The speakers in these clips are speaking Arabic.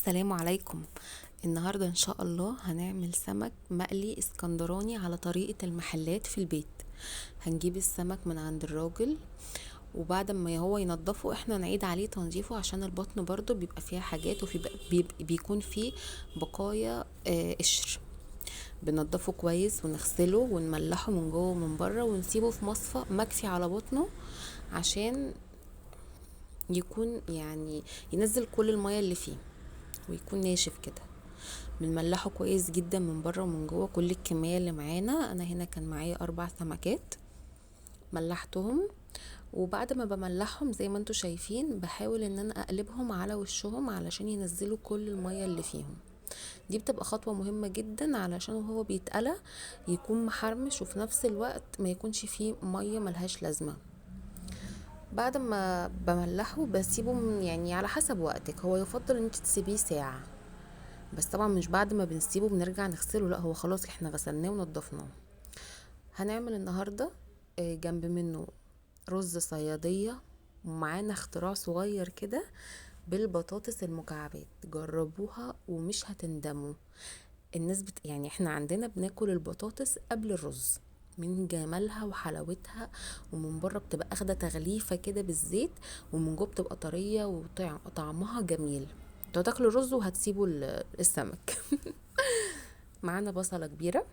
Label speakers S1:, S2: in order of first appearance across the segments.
S1: السلام عليكم. النهاردة ان شاء الله هنعمل سمك مقلي اسكندراني على طريقة المحلات في البيت. هنجيب السمك من عند الراجل، وبعد ما هو ينضفه احنا نعيد عليه تنظيفه عشان البطن برضو بيبقى فيها حاجات وفي بيكون فيه بقايا قشر. بنضفه كويس ونغسله ونملحه من جوه ومن بره ونسيبه في مصفى مكفي على بطنه عشان يكون ينزل كل المياه اللي فيه ويكون ناشف كده. بنملحه كويس جدا من بره ومن جوه كل الكميه اللي معانا. انا هنا كان معايا 4 سمكات ملحتهم، وبعد ما بملحهم زي ما انتوا شايفين بحاول ان انا اقلبهم على وشهم علشان ينزلوا كل المية اللي فيهم. دي بتبقى خطوة مهمة جدا علشان وهو بيتقلى يكون محرمش وفي نفس الوقت ما يكونش فيه مية ملهاش لازمة. بعد ما بملحه بسيبه على حسب وقتك، هو يفضل ان انت تسيبيه ساعة، بس طبعا مش بعد ما بنسيبه بنرجع نغسله، لا هو خلاص احنا غسلناه ونضفناه. هنعمل النهاردة جنب منه رز صيادية، ومعانا اختراع صغير كده بالبطاطس المكعبات. جربوها ومش هتندموا. الناس احنا عندنا بناكل البطاطس قبل الرز من جمالها وحلاوتها، ومن بره بتبقى اخده تغليفه كده بالزيت، ومن جوه بتبقى طريه وطعمها جميل. انتوا هتاكلوا الرز وهتسيبوا السمك. معانا بصله كبيره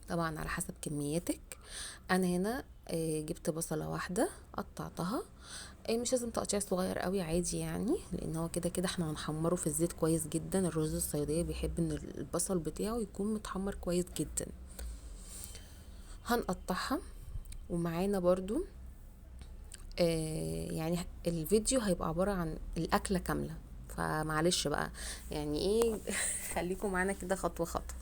S1: طبعا على حسب كميتك. انا هنا جبت بصله واحده قطعتها. مش لازم تقطيع صغير قوي، عادي لان هو كده كده احنا هنحمره في الزيت كويس جدا. الرز الصياديه بيحب ان البصل بتاعه يكون متحمر كويس جدا. هنقطعها. ومعانا برضو الفيديو هيبقى عباره عن الاكله كامله، فمعلش بقى ايه. خليكم معانا كده خطوه خطوه.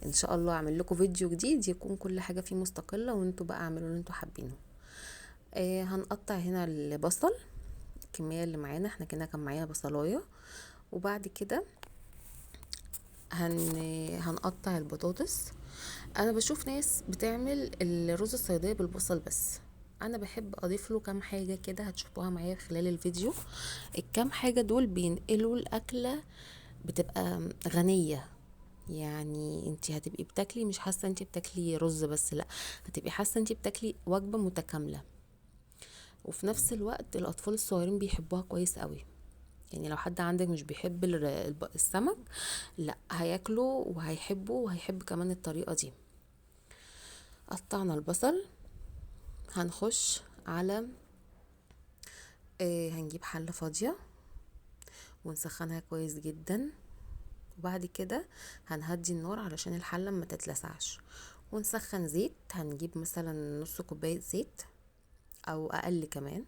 S1: ان شاء الله اعمل لكم فيديو جديد يكون كل حاجه فيه مستقله وانتوا بقى اعملوا اللي انتوا حابينه. هنقطع هنا البصل. الكميه اللي معانا احنا كده كان معايا بصلايه، وبعد كده هنقطع البطاطس. انا بشوف ناس بتعمل الرز الصياديه بالبصل بس، انا بحب اضيف له كام حاجه كده هتشوفوها معايا خلال الفيديو. الكام حاجه دول بينقلوا الاكله، بتبقى غنيه. انتي هتبقي بتاكلي مش حاسه انتي بتاكلي رز بس، لا هتبقي حاسه انتي بتاكلي وجبه متكامله. وفي نفس الوقت الاطفال الصغيرين بيحبوها كويس قوي. لو حد عندك مش بيحب السمك، لا هياكله وهيحبه وهيحب كمان الطريقه دي. قطعنا البصل. هنخش على هنجيب حله فاضيه ونسخنها كويس جدا، وبعد كده هنهدي النار علشان الحله ما تتلسعش، ونسخن زيت. هنجيب مثلا نص كوبايه زيت او اقل كمان،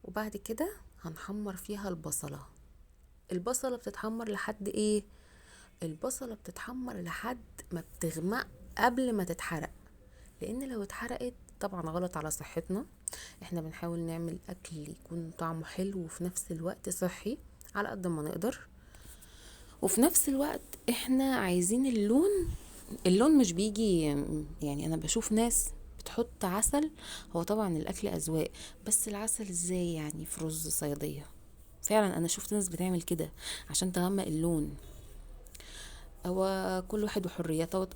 S1: وبعد كده هنحمر فيها البصله بتتحمر لحد ايه؟ البصله بتتحمر لحد ما بتغمق قبل ما تتحرق، لان لو اتحرقت طبعا غلط على صحتنا. احنا بنحاول نعمل اكل يكون طعمه حلو وفي نفس الوقت صحي على قد ما نقدر، وفي نفس الوقت احنا عايزين اللون مش بيجي. انا بشوف ناس بتحط عسل. هو طبعا الاكل اذواق، بس العسل ازاي في رز صياديه؟ فعلا انا شفت ناس بتعمل كده عشان تغمق اللون. هو كل واحد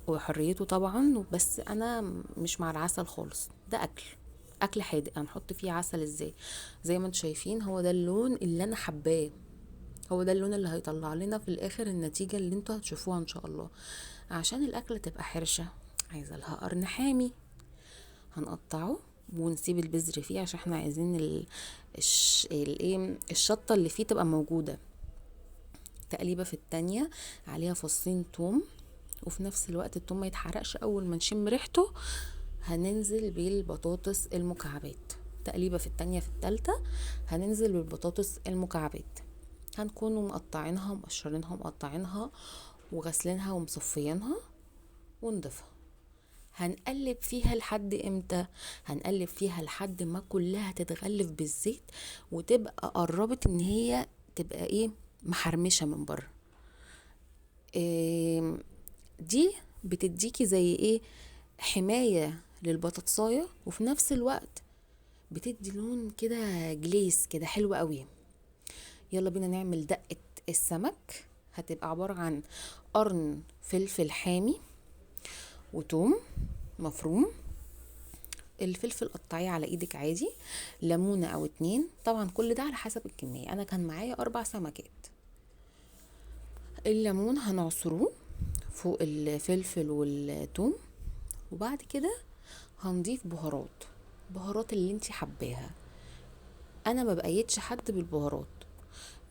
S1: وحريته طبعا، بس انا مش مع العسل خالص. ده اكل حادق هنحط فيه عسل ازاي؟ زي ما انتم شايفين هو ده اللون اللي انا حباه، هو ده اللون اللي هيطلع لنا في الاخر النتيجة اللي انتوا هتشوفوها ان شاء الله. عشان الاكلة تبقى حرشة عايزة لها قرن حامي. هنقطعه ونسيب البذر فيه عشان احنا عايزين الشطة اللي فيه تبقى موجودة. تقليبة في التانية عليها فصين توم، وفي نفس الوقت التوم ما يتحرقش. اول ما نشم ريحته هننزل بالبطاطس المكعبات. تقليبة في التانية في التالتة هننزل بالبطاطس المكعبات. هنكون مقطعينها ومقشرينها ومقطعينها وغسلينها ومصفيينها ونضيفها. هنقلب فيها لحد امتى؟ هنقلب فيها لحد ما كلها تتغلف بالزيت وتبقى قربت ان هي تبقى محرمشة من بره. دي بتديكي زي حماية للبطاطساية، وفي نفس الوقت بتدي لون كده جليس كده حلو قوي. يلا بينا نعمل دقة السمك هتبقى عبارة عن قرن فلفل حامي وتوم مفروم، الفلفل قطعيه على ايدك عادي، ليمونة او 2، طبعا كل ده على حسب الكمية. انا كان معايا 4 سمكات. الليمون هنعصروه فوق الفلفل والثوم، وبعد كده هنضيف بهارات اللي انتي حباها. انا ما بقيتش حد بالبهارات،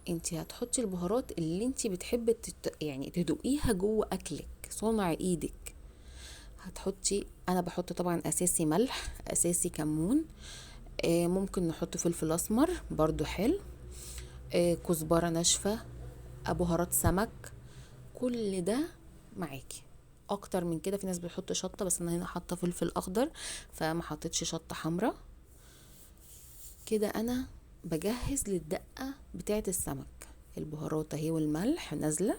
S1: انتي هتحطي البهارات اللي انتي بتحبي يعني تدوقيها جوه اكلك، صنع ايدك. هتحطي، انا بحط طبعا اساسي ملح، اساسي كمون، ممكن نحط فلفل اسمر برضو حلو، كزبرة ناشفة، بهارات سمك، كل ده معاكي. اكتر من كده في ناس بتحط شطة، بس انا هنا حاطه فلفل اخضر فما حطيتش شطة حمراء. كده انا بجهز للدقة بتاعه السمك، البهارات اهي والملح نازله.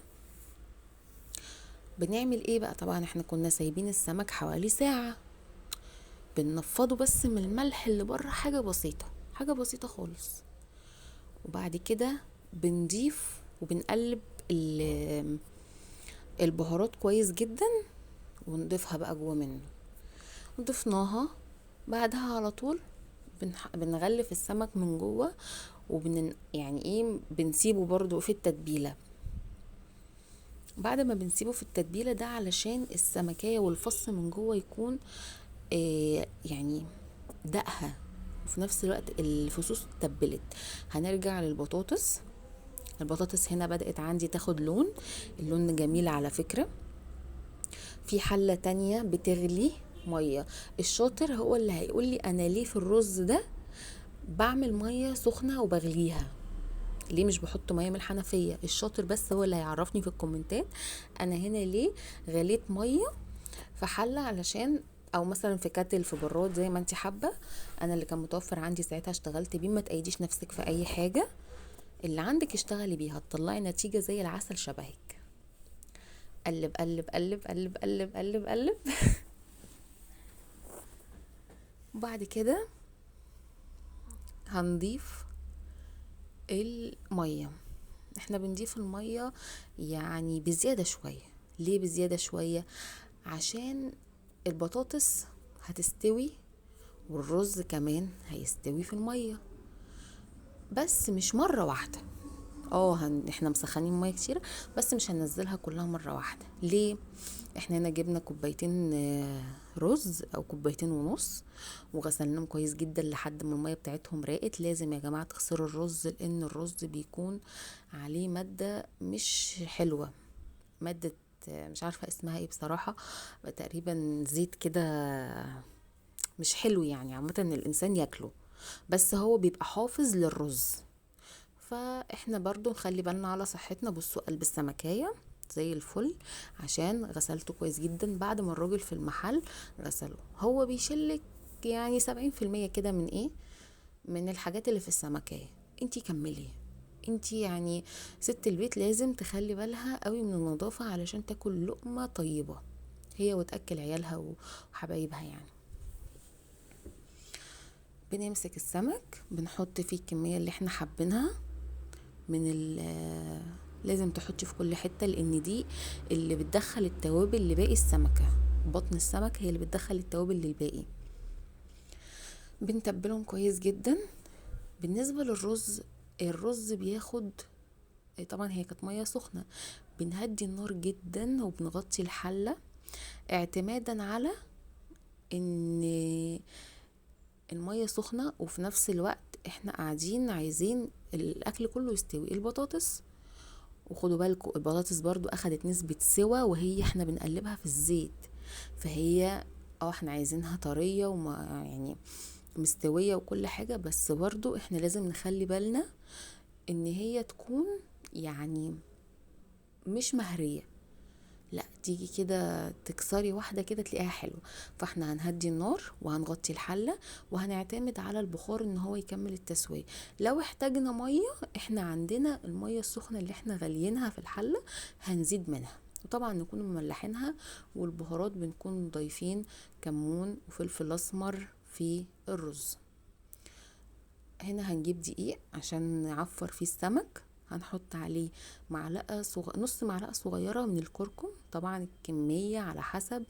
S1: بنعمل ايه بقى؟ طبعا احنا كنا سايبين السمك حوالي ساعة، بننفضه بس من الملح اللي بره، حاجة بسيطة، حاجة بسيطة خالص. وبعد كده بنضيف وبنقلب البهارات كويس جدا، ونضيفها بقى جوه منه. ضفناها، بعدها على طول بنغلف السمك من جوه، يعني ايه، بنسيبه برضو في التتبيلة. بعد ما بنسيبه في التتبيلة ده علشان السمكية والفص من جوه يكون يعني دقها، وفي نفس الوقت الفصوص اتبلت. هنرجع للبطاطس. البطاطس هنا بدأت عندي تاخد لون، اللون جميل على فكرة. في حلة تانية بتغلي مية، الشاطر هو اللي هيقولي انا ليه في الرز ده بعمل مية سخنة وبغليها، ليه مش بحط مية من الحنفية. الشاطر بس هو اللي هيعرفني في الكومنتات انا هنا ليه غليت مية في حلة، علشان او مثلا في كاتل، في براد، زي ما انت حابه. انا اللي كان متوفر عندي ساعتها اشتغلت بيه. ما تأيديش نفسك في اي حاجه، اللي عندك اشتغلي بيها تطلعي نتيجه زي العسل شبهك. قلب قلب قلب قلب قلب قلب قلب. وبعد كده هنضيف الميه. احنا بنضيف الميه يعني بزياده شويه. ليه بزياده شويه؟ عشان البطاطس هتستوي والرز كمان هيستوي في الميه، بس مش مره واحده. احنا مسخنين ميه كتير، بس مش هننزلها كلها مره واحده. ليه؟ احنا هنا جبنا كوبايتين رز او كوبايتين ونص، وغسلناهم كويس جدا لحد ما الميه بتاعتهم راقت. لازم يا جماعه تغسلوا الرز، لان الرز بيكون عليه ماده مش حلوه، ماده مش عارفه اسمها ايه بصراحه، تقريبا زيت كده مش حلو، يعني عامه ان الانسان ياكله، بس هو بيبقى حافظ للرز. فاحنا برضو نخلي بالنا على صحتنا. بصوا قلب السمكية زي الفل، عشان غسلته كويس جدا بعد ما الراجل في المحل غسله. هو بيشلك يعني 70% كده من ايه، من الحاجات اللي في السمكية. انتي كملي، انتي يعني ست البيت لازم تخلي بالها قوي من النظافة علشان تاكل لقمة طيبة هي وتأكل عيالها وحبايبها يعني. بنمسك السمك بنحط فيه الكمية اللي احنا حابينها من لازم تحطي في كل حتة، لان دي اللي بتدخل التوابل لباقي السمكة. بطن السمك هي اللي بتدخل التوابل للباقي. بنتبلهم كويس جدا. بالنسبة للرز، الرز بياخد، طبعا هي كانت مية سخنة، بنهدي النار جدا وبنغطي الحلة، اعتمادا على ان المية سخنة، وفي نفس الوقت احنا قاعدين عايزين الاكل كله يستوي. البطاطس، وخدوا بالكم البطاطس برضو اخدت نسبة سوا وهي احنا بنقلبها في الزيت، فهي احنا عايزينها طرية وما يعني مستوية وكل حاجة، بس برضو احنا لازم نخلي بالنا ان هي تكون يعني مش مهرية، لا تيجي كده تكسري واحدة كده تلاقيها حلوة. فاحنا هنهدي النار وهنغطي الحلة وهنعتمد على البخار ان هو يكمل التسوية. لو احتاجنا مية، احنا عندنا المية السخنة اللي احنا غلينها في الحلة هنزيد منها، وطبعا نكون مملحينها، والبهارات بنكون ضايفين كمون وفلفل اسمر في الرز. هنا هنجيب دقيق عشان نعفر فيه السمك، هنحط عليه نص معلقة صغيرة من الكركم، طبعا الكمية على حسب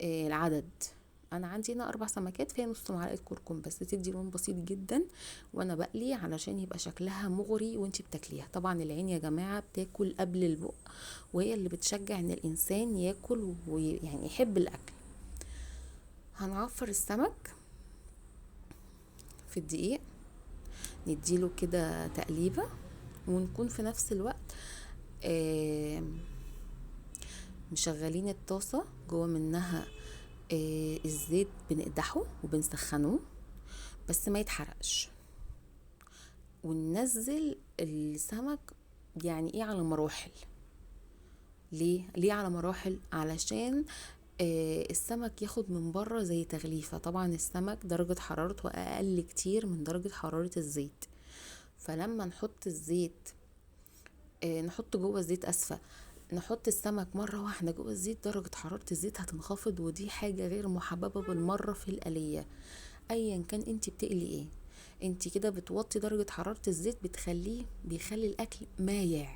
S1: العدد. انا عندي هنا 4 سمكات، فيها نص معلقة كركم بس، تدي لون بسيط جدا وانا بقلي علشان يبقى شكلها مغري وانتي بتاكليها. طبعا العين يا جماعة بتاكل قبل البق، وهي اللي بتشجع ان الانسان ياكل ويعني يحب الاكل. هنعفر السمك في الدقيق، نديله كده تقليبة، ونكون في نفس الوقت مشغلين الطاسة جوه منها الزيت، بنقدحه وبنسخنه بس ما يتحرقش، وننزل السمك يعني ايه على مراحل. ليه على مراحل؟ علشان السمك ياخد من بره زي تغليفة. طبعا السمك درجة حرارته اقل كتير من درجة حرارة الزيت، فلما نحط الزيت نحط جوه الزيت اسفة، نحط السمك مرة واحدة جوه الزيت، درجة حرارة الزيت هتنخفض، ودي حاجة غير محببة بالمرة في القلية. ايا كان انت بتقلي ايه، انت كده بتوطي درجة حرارة الزيت، بيخلي الاكل مايع.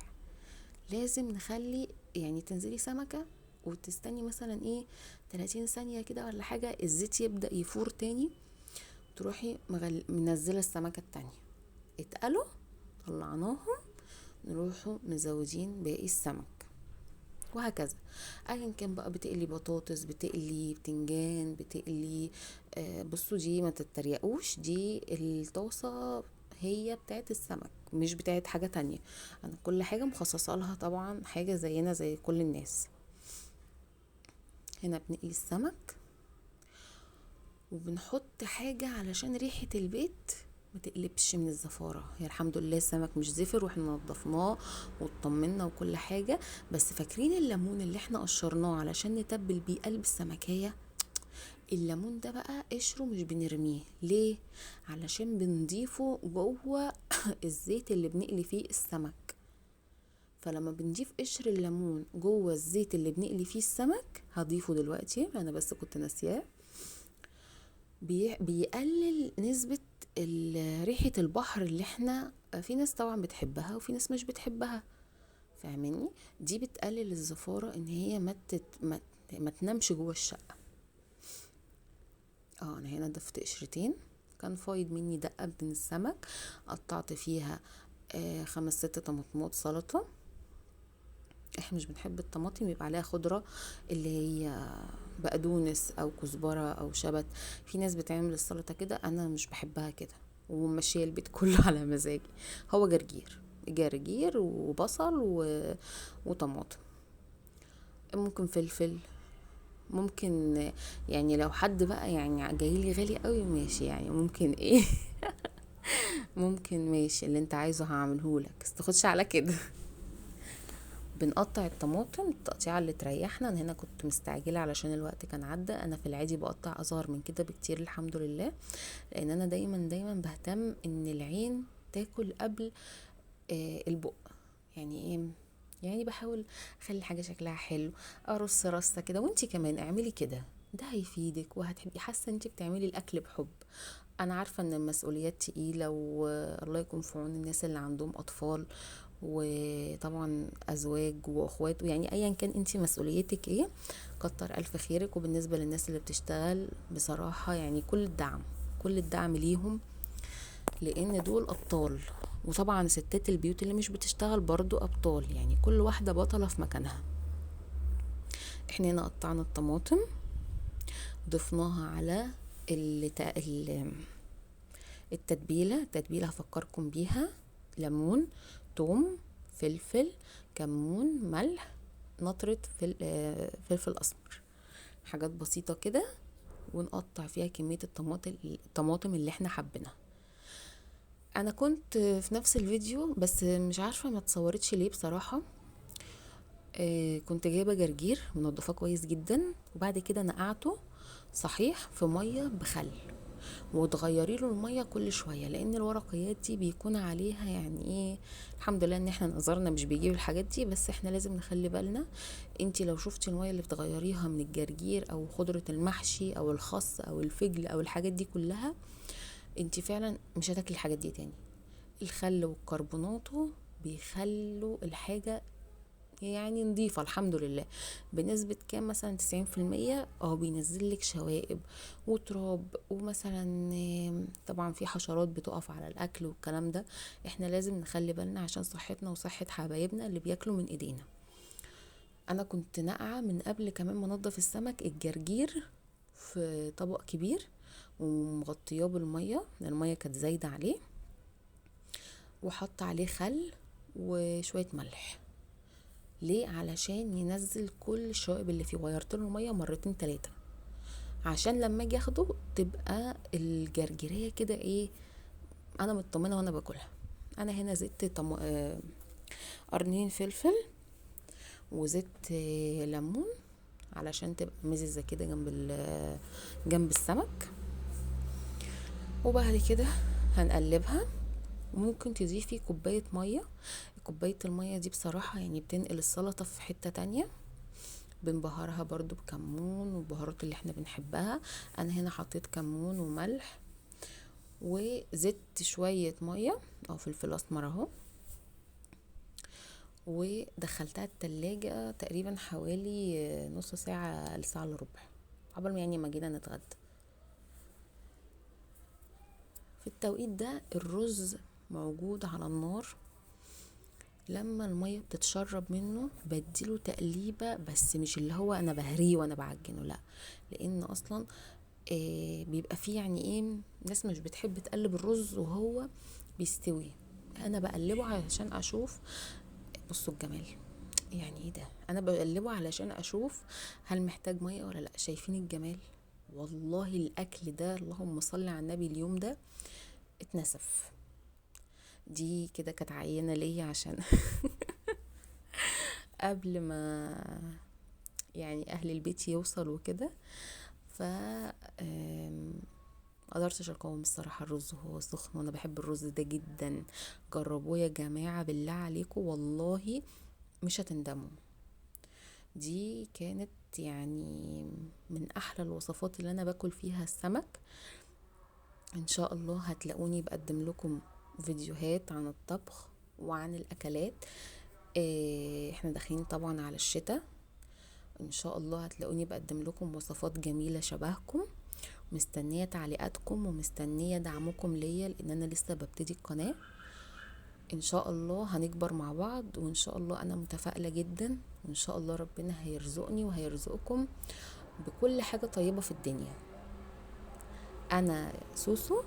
S1: لازم نخلي يعني تنزلي سمكة وتستني مثلا 30 ثانية كده ولا حاجة، الزيت يبدأ يفور تاني، تروحي منزلة السمكة التانية، اتقلوا طلعناهم، نروحوا مزودين باقي السمك، وهكذا. ايا كان بقى، بتقلي بطاطس، بتقلي بتنجان، بتقلي بصوا دي ما تتريقوش، دي الطاسة هي بتاعت السمك مش بتاعت حاجة تانية. انا كل حاجة مخصصة لها طبعا، حاجة زينا زي كل الناس. هنا بنقلي السمك وبنحط حاجة علشان ريحة البيت ما تقلبش من الزفارة. هي الحمد لله السمك مش زفر، واحنا نضفناه وطمنا وكل حاجة، بس فاكرين الليمون اللي احنا قشرناه علشان نتبل بيه قلب السمكية؟ الليمون ده بقى قشره مش بنرميه، ليه؟ علشان بنضيفه جوه الزيت اللي بنقلي فيه السمك. فلما بنضيف قشر الليمون جوه الزيت اللي بنقلي فيه السمك، هضيفه دلوقتي انا بس كنت ناسياه، بيقلل نسبة ريحة البحر اللي احنا، في ناس طبعا بتحبها وفي ناس مش بتحبها، فاهميني؟ دي بتقلل الزفارة، ان هي ما تنامش جوه الشقة. انا هنا ضفت قشرتين، كان فايض مني دقة من السمك، قطعت فيها 5 6 طماطمات سلطة. احنا مش بنحب الطماطم يبقى عليها خضرة، اللي هي بقدونس او كزبرة او شبت. في ناس بتعمل السلطة كده، انا مش بحبها كده، وماشيه البيت كله على مزاجي. هو جرجير وبصل وطماطم، ممكن فلفل، ممكن يعني لو حد بقى يعني جايلي غالي قوي ماشي، يعني ممكن ممكن ماشي اللي انت عايزه هعملهولك، بس تاخدش على كده. بنقطع الطماطم التقطيعه اللي تريحنا. انا هنا كنت مستعجله علشان الوقت كان عدى، انا في العادي بقطع اصغر من كده بكتير الحمد لله، لان انا دايما بهتم ان العين تاكل قبل البق. يعني ايه؟ يعني بحاول اخلي حاجه شكلها حلو، ارص رصه كده، وانتي كمان اعملي كده، ده هيفيدك وهتبقي حاسه انتي بتعملي الاكل بحب. انا عارفه ان المسؤوليات تقيله، والله يكون في عون الناس اللي عندهم اطفال، وطبعا ازواج واخوات، يعني ايا كان انتي مسؤوليتك ايه، كتر الف خيرك. وبالنسبه للناس اللي بتشتغل بصراحه يعني كل الدعم ليهم، لان دول ابطال. وطبعا ستات البيوت اللي مش بتشتغل برضو ابطال، يعني كل واحده بطله في مكانها. احنا هنا قطعنا الطماطم، ضفناها على التتبيله هفكركم بيها: ليمون، توم، فلفل، كمون، ملح، نطرة فلفل اسمر، حاجات بسيطة كده، ونقطع فيها كمية الطماطم اللي احنا حابينها. انا كنت في نفس الفيديو بس مش عارفة ما تصورتش ليه بصراحة، كنت جايبة جرجير منضفاه كويس جدا، وبعد كده نقعته صحيح في مية بخل، وتغيري له الميه كل شويه، لان الورقيات دي بيكون عليها يعني ايه، الحمد لله ان احنا نظرنا مش بيجيب الحاجات دي، بس احنا لازم نخلي بالنا. انتي لو شفتي الميه اللي بتغيريها من الجرجير او خضره المحشي او الخس او الفجل او الحاجات دي كلها، انتي فعلا مش هتاكلي الحاجات دي تاني. الخل وكربوناته بيخلوا الحاجة يعني نضيفة الحمد لله. بنسبة كام؟ مثلا 90%. بينزل لك شوائب وتراب، ومثلا طبعا في حشرات بتقف على الاكل والكلام ده. احنا لازم نخلي بالنا عشان صحتنا وصحة حبايبنا اللي بياكلوا من ايدينا. انا كنت ناقعة من قبل كمان ما انضف السمك الجرجير في طبق كبير، ومغطياه بالمية لان المية كانت زايدة عليه، وحط عليه خل وشوية ملح. ليه؟ علشان ينزل كل الشوائب اللي فيه. غيرت له الميه مرتين تلاتة عشان لما اجي اخده تبقى الجرجيريه كده ايه، انا مطمنه وانا باكلها. انا هنا زدت قرنين فلفل، وزدت ليمون علشان تبقى مززه كده جنب السمك. وبعد كده هنقلبها، وممكن تضيفي كوبايه ميه. كوبايه الميه دي بصراحه يعني بتنقل السلطه في حته تانية. بنبهرها برضو بكمون والبهارات اللي احنا بنحبها. انا هنا حطيت كمون وملح، وزدت شوية مية او فلفل اسمر اهو، ودخلتها التلاجة تقريبا حوالي نص ساعة لساعة الا ربع، قبل ما يعني ما جينا نتغدى. في التوقيت ده الرز موجود على النار. لما المية بتتشرب منه بديله تقليبة، بس مش اللي هو انا بهريه وانا بعجنه، لا، لان اصلا بيبقى فيه يعني ايه، ناس مش بتحب تقلب الرز وهو بيستوي. انا بقلبه علشان اشوف، بصوا الجمال، يعني ايه ده، انا بقلبه علشان اشوف هل محتاج ميه ولا لا. شايفين الجمال؟ والله الاكل ده اللهم صل على النبي اليوم ده اتنسف. دي كده كانت عينه ليا عشان قبل ما يعني اهل البيت يوصل وكده. ف مقدرتش اقاوم الصراحه الرز وهو سخن، وانا بحب الرز ده جدا. جربوه يا جماعه بالله عليكم، والله مش هتندموا. دي كانت يعني من احلى الوصفات اللي انا باكل فيها السمك. ان شاء الله هتلاقوني بقدم لكم فيديوهات عن الطبخ وعن الاكلات. احنا داخلين طبعا على الشتاء، ان شاء الله هتلاقوني بقدم لكم وصفات جميله شبهكم. مستنيه تعليقاتكم ومستنيه دعمكم ليا، لان انا لسه ببتدي القناه. ان شاء الله هنكبر مع بعض، وان شاء الله انا متفائله جدا، وان شاء الله ربنا هيرزقني وهيرزقكم بكل حاجه طيبه في الدنيا. انا سوسو،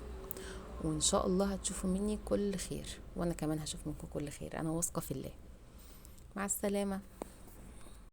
S1: وان شاء الله هتشوفوا مني كل خير، وانا كمان هشوف منكم كل خير، انا واثقه في الله. مع السلامه.